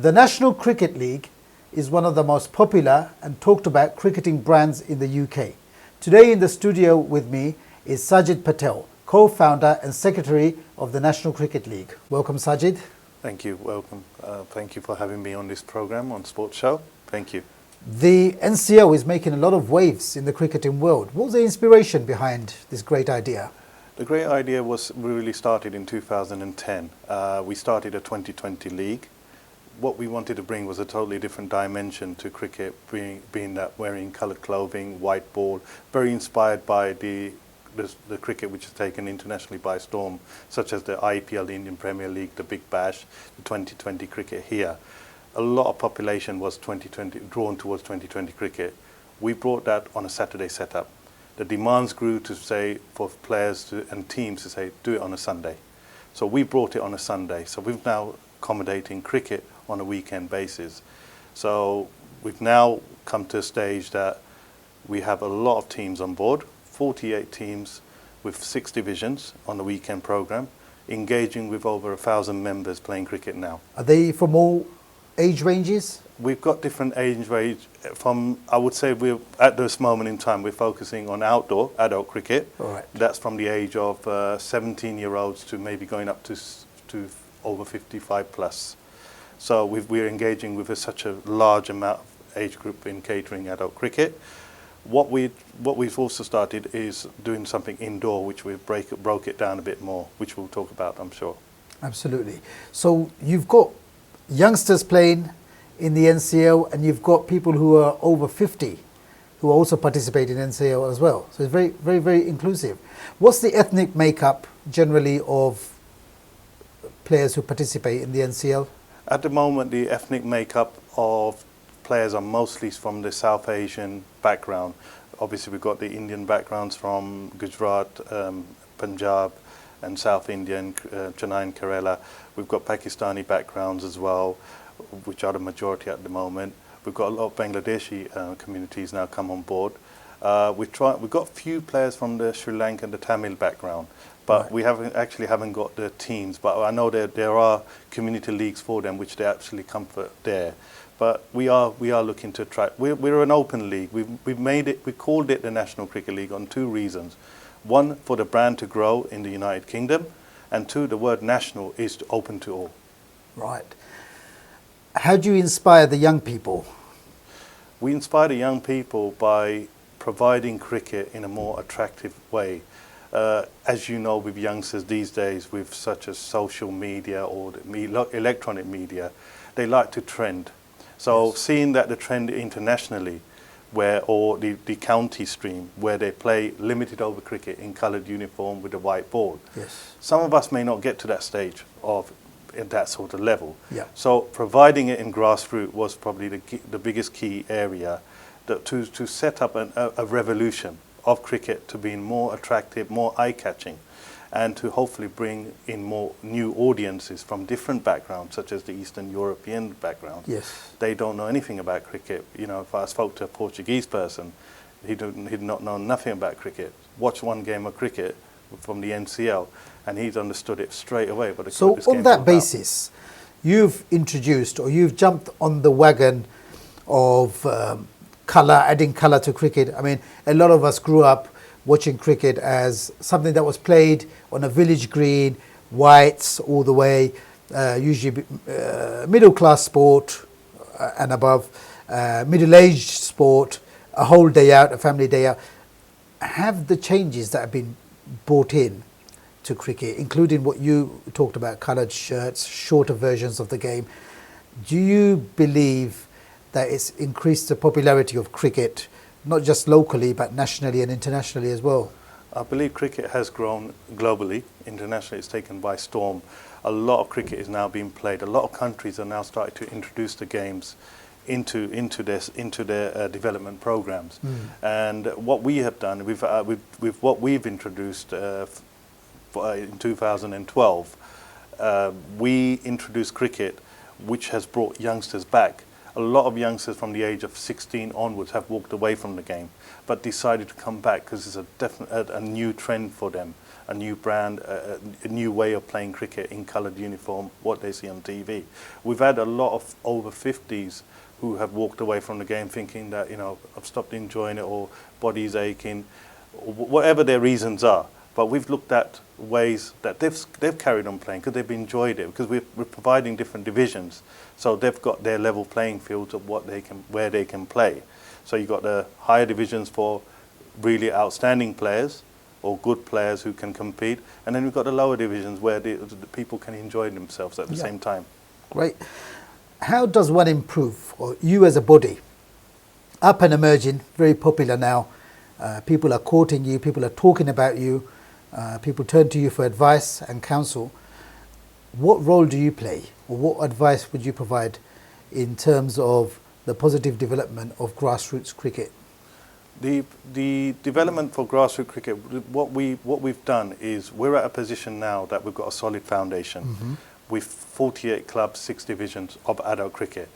The National Cricket League is one of the most popular and talked about cricketing brands in the UK. Today in the studio with me is Sajid Patel, co-founder and secretary of the National Cricket League. Welcome, Sajid. Thank you. Welcome. Thank you for having me on this program on Sports Show. Thank you. The NCL is making a lot of waves in the cricketing world. What was the inspiration behind this great idea? The great idea was really started in 2010. We started a 2020 league. What we wanted to bring was a totally different dimension to cricket, being that wearing coloured clothing, white ball, very inspired by the cricket which is taken internationally by storm, such as the IPL, the Indian Premier League, the Big Bash, the 2020 cricket here. A lot of population was drawn towards 2020 cricket. We brought that on a Saturday setup. The demands grew to say for players and teams to say do it on a Sunday. So we brought it on a Sunday. So we've now accommodating cricket on a weekend basis. So we've now come to a stage that we have a lot of teams on board, 48 teams with 6 divisions on the weekend program, engaging with over 1,000 members playing cricket now. Are they from all age ranges? We've got different age range from, I would say we're at this moment in time, we're focusing on outdoor adult cricket. All right. That's from the age of 17-year-olds to maybe going up to over 55 plus. So we're engaging with such a large amount of age group in catering adult cricket. What we've also started is doing something indoor, which we broke it down a bit more, which we'll talk about, I'm sure. Absolutely. So you've got youngsters playing in the NCL, and you've got people who are over 50 who also participate in NCL as well. So it's very, very, very inclusive. What's the ethnic makeup generally of players who participate in the NCL? At the moment, the ethnic makeup of players are mostly from the South Asian background. Obviously, we've got the Indian backgrounds from Gujarat, Punjab, and South India, and Chennai and Kerala. We've got Pakistani backgrounds as well, which are the majority at the moment. We've got a lot of Bangladeshi communities now come on board. We've got a few players from the Sri Lankan, the Tamil background, but right. We haven't got the teams. But I know that there are community leagues for them, which they actually comfort there. But we are looking to attract. We're an open league. We called it the National Cricket League on 2 reasons. 1, for the brand to grow in the United Kingdom, and 2, the word national is open to all. Right. How do you inspire the young people? We inspire the young people by providing cricket in a more attractive way. As you know, with youngsters these days, with such as social media or electronic media, they like to trend. So yes. Seeing that the trend internationally, or the county stream, where they play limited over cricket in coloured uniform with a white ball. Yes. Some of us may not get to that stage of that sort of level. Yeah. So providing it in grassroots was probably the biggest key area to set up a revolution of cricket to being more attractive, more eye-catching, and to hopefully bring in more new audiences from different backgrounds, such as the Eastern European background. Yes. They don't know anything about cricket. You know, if I spoke to a Portuguese person, he'd not know nothing about cricket. Watch one game of cricket from the NCL, and he's understood it straight away. But so on that basis, you've introduced, or you've jumped on the wagon of adding colour to cricket. I mean, a lot of us grew up watching cricket as something that was played on a village green, whites all the way, usually middle class sport and above, middle-aged sport, a whole day out, a family day out. Have the changes that have been brought in to cricket, including what you talked about, coloured shirts, shorter versions of the game, do you believe that it's increased the popularity of cricket, not just locally, but nationally and internationally as well? I believe cricket has grown globally. Internationally, it's taken by storm. A lot of cricket is now being played. A lot of countries are now starting to introduce the games into their development programs. And what we have done with what we've introduced in 2012, we introduced cricket, which has brought youngsters back. A lot of youngsters from the age of 16 onwards have walked away from the game, but decided to come back because it's a new trend for them. a new brand, a new way of playing cricket in coloured uniform, what they see on TV. We've had a lot of over 50s who have walked away from the game thinking that, you know, I've stopped enjoying it, or body's aching, or whatever their reasons are. But we've looked at ways that they've carried on playing because they've enjoyed it, because we're providing different divisions, so they've got their level playing fields of where they can play. So you've got the higher divisions for really outstanding players or good players who can compete, and then we've got the lower divisions where the people can enjoy themselves at the same time. Great. How does one improve, or you as a body, up and emerging, very popular now, people are quoting you, people are talking about you, people turn to you for advice and counsel. What role do you play, or what advice would you provide in terms of the positive development of grassroots cricket? The development for grassroots cricket, what we've done is we're at a position now that we've got a solid foundation with 48 clubs, 6 divisions of adult cricket.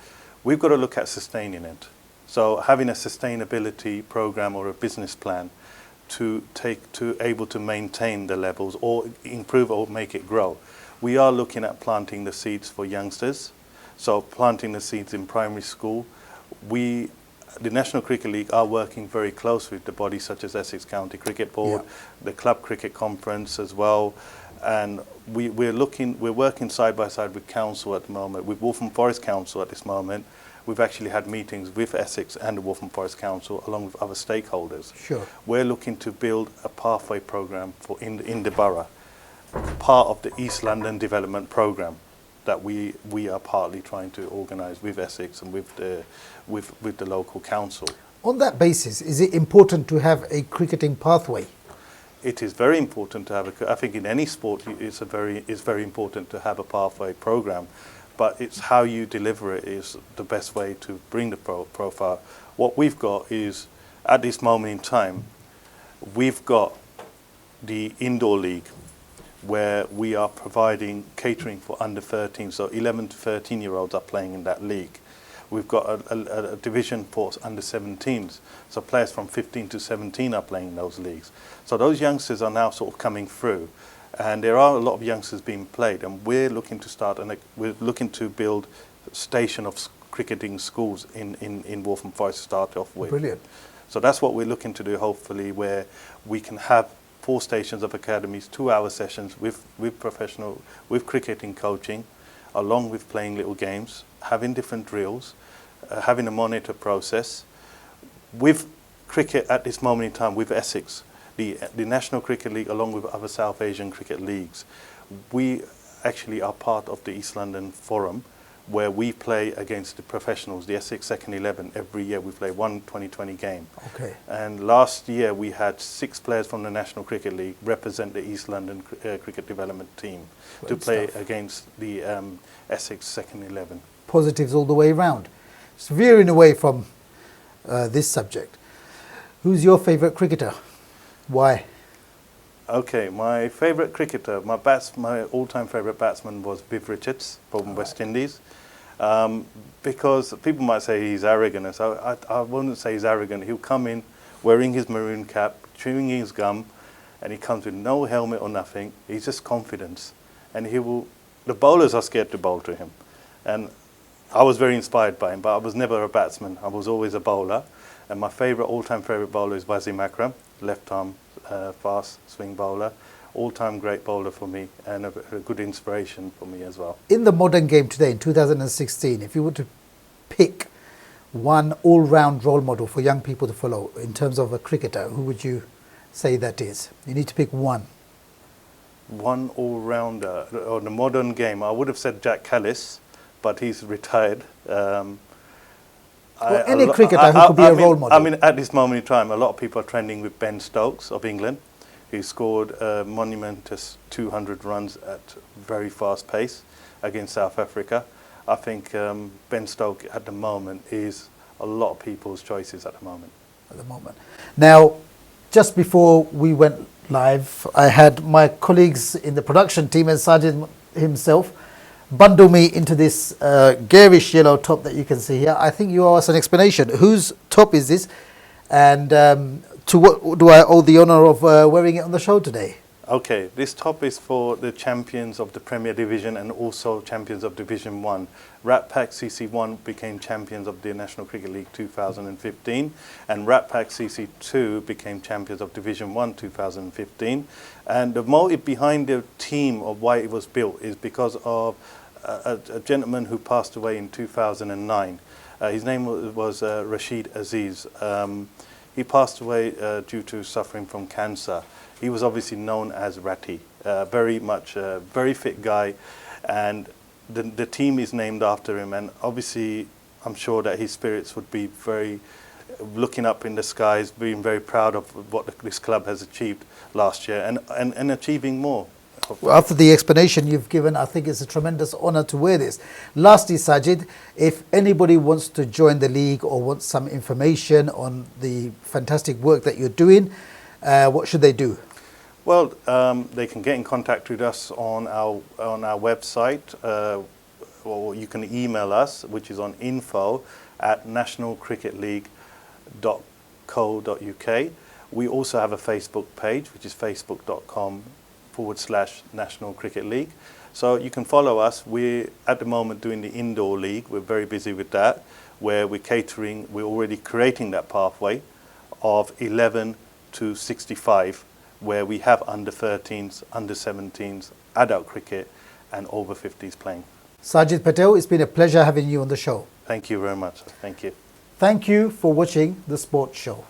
We've got to look at sustaining it. So having a sustainability program or a business plan to able to maintain the levels or improve or make it grow. We are looking at planting the seeds for youngsters. So planting the seeds in primary school. The National Cricket League are working very closely with the bodies such as Essex County Cricket Board, the Club Cricket Conference as well, and we're working side by side with Council at the moment, with Waltham Forest Council at this moment. We've actually had meetings with Essex and the Waltham Forest Council along with other stakeholders. Sure. We're looking to build a pathway programme for in the borough, part of the East London Development Programme that we are partly trying to organise with Essex and with the local council. On that basis, is it important to have a cricketing pathway? It is very important to have I think in any sport it's very important to have a pathway programme, but it's how you deliver it is the best way to bring the profile. What we've got is, at this moment in time, we've got the indoor league, where we are providing catering for under 13, so 11 to 13-year-olds are playing in that league. We've got a division for under 17s, so players from 15 to 17 are playing in those leagues. So those youngsters are now sort of coming through, and there are a lot of youngsters being played, and we're looking to build a station of cricketing schools in Waltham Forest to start off with. Brilliant. So that's what we're looking to do, hopefully, where we can have 4 stations of academies, 2-hour sessions with cricketing coaching, along with playing little games, having different drills, having a monitor process. With cricket at this moment in time, with Essex, the National Cricket League, along with other South Asian cricket leagues, we actually are part of the East London Forum, where we play against the professionals, the Essex Second 11. Every year we play one 2020 game. Okay. And last year we had 6 players from the National Cricket League represent the East London Cricket Development Team to play against the Essex Second 11. Positives all the way around. Just veering away from this subject, who's your favourite cricketer? Why? Okay, my favourite cricketer, my all-time favourite batsman was Viv Richards from West Indies. Because people might say he's arrogant, so I wouldn't say he's arrogant. He'll come in wearing his maroon cap, chewing his gum, and he comes with no helmet or nothing. He's just confidence, and the bowlers are scared to bowl to him. And I was very inspired by him, but I was never a batsman. I was always a bowler. And my all-time favourite bowler is Wasim Akram, left-arm fast swing bowler. All-time great bowler for me, and a good inspiration for me as well. In the modern game today, in 2016, if you were to pick one all-round role model for young people to follow in terms of a cricketer, who would you say that is? You need to pick one. One all-rounder on the modern game, I would have said Jack Callis, but he's retired. Any cricketer who could be a role model. I mean, at this moment in time, a lot of people are trending with Ben Stokes of England. He scored a monumentous 200 runs at very fast pace against South Africa. I think Ben Stokes at the moment is a lot of people's choices at the moment. Now, just before we went live, I had my colleagues in the production team and Sajid himself bundle me into this garish yellow top that you can see here. I think you owe us an explanation. Whose top is this? And to what do I owe the honour of wearing it on the show today? Okay, this top is for the champions of the Premier Division and also champions of Division 1. Rat Pack CC1 became champions of the National Cricket League 2015 and Rat Pack CC2 became champions of Division 1 2015. And the motive behind the team of why it was built is because of a gentleman who passed away in 2009. His name was Rashid Aziz. He passed away due to suffering from cancer. He was obviously known as Ratty, very much a very fit guy, and the team is named after him. And obviously, I'm sure that his spirits would be very looking up in the skies, being very proud of what this club has achieved last year and achieving more. Well, after the explanation you've given, I think it's a tremendous honour to wear this. Lastly, Sajid, if anybody wants to join the league or wants some information on the fantastic work that you're doing, what should they do? Well, they can get in contact with us on our website, or you can email us, which is on info@nationalcricketleague.co.uk. We also have a Facebook page, which is facebook.com/National Cricket League. So you can follow us. We're at the moment doing the indoor league. We're very busy with that, where we're already creating that pathway of 11 to 65, where we have under 13s, under 17s, adult cricket and over 50s playing. Sajid Patel, it's been a pleasure having you on the show. Thank you very much. Thank you. Thank you for watching The Sports Show.